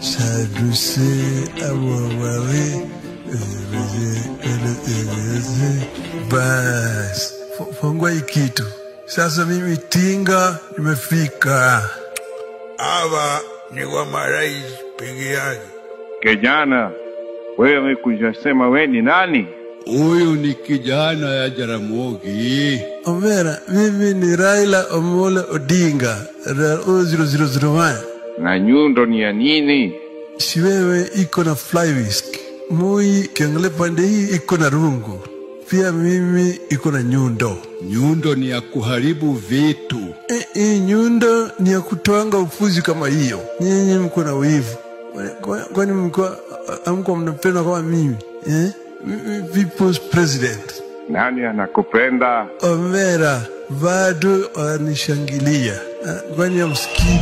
Saduse awawawe bas fungua hii kitu sasa. Mimi Tinga nimefika. Hawa ni wa marais peke yake. Kijana, wewe kujasema we ni nani? Huyu ni kijana ya Jaramogi. Omera, mimi ni Raila Amolo Odinga, 0001. Na nyundo ni ya nini? Si wewe iko na fly whisk. Mui kiangalia pande hii iko na rungu. Pia mimi iko na nyundo. Nyundo ni ya kuharibu vitu. Nyundo ni ya kutoanga ufuzi kama hiyo. Nyinyi mko na wivu. Kwani mko mnapenda kama mimi? People's president. Nani anakupenda? Omera, bado anishangilia. Kwani amsikii?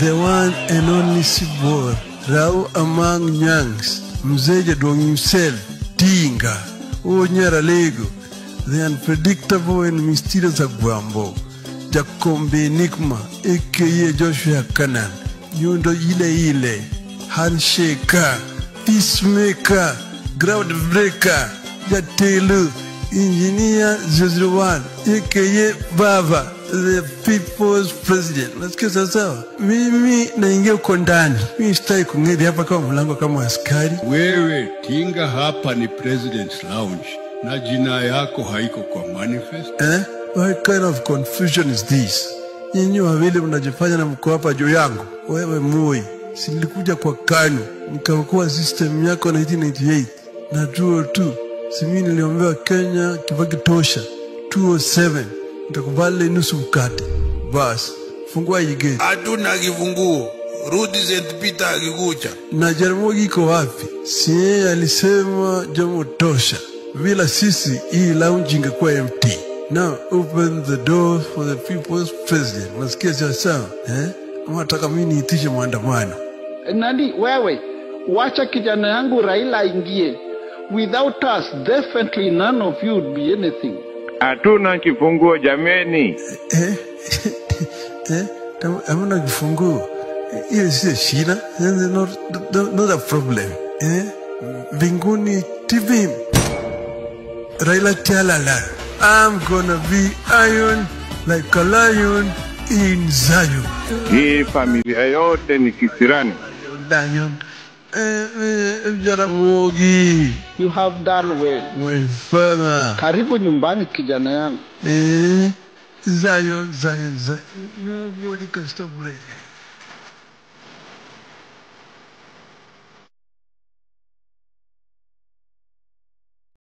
The one and only Sibor, Rao among Nyangs, Mzee Jadong himself, Tinga, Onyara Lego, the unpredictable and mysterious Agwambo, Jakombe Nikma, aka Joshua Kanan, Nyundo ile, Handshaker, Peacemaker, Groundbreaker, Jatelu, Engineer 001, aka Baba, the people's president. Nasikia sawa. Mimi naingia uko ndani. Mimi sitaki kungedi hapa kama mlango kama askari. Wewe Tinga, hapa ni President's Lounge. Na jina yako haiko kwa manifest. What kind of confusion is this? Nyinyi wawili mnajifanya na mko hapa juu yangu. Wewe Moi, si nilikuja kwa KANU nikaokoa system yako 1998 na 202. Si mimi niliombewa Kenya Kibaki tosha 207. Nitakubali nusu mkate. Bas, fungua hii gate. Hatuna kifunguo. Rudi St. Peter akikuja. Na Jaramogi iko wapi? Si yeye alisema Jomo tosha. Bila sisi hii lounge ingekuwa empty. Now open the door for the people's president. Nasikia sawa? Unataka mimi niitishe maandamano? Nani wewe? Wacha kijana yangu Raila ingie. Without us, definitely none of you would be anything. Hatuna kifunguo jameni. Hamuna kifunguo. Hiyo si shida. Not a problem. Binguni TV. Raila Chalala. I'm gonna be iron like a lion in Zion. Hii familia yote ni kisirani. Lion. Jaramogi. You have done well. My father. Karibu nyumbani kijana yangu. Zion. Nobody can stop me.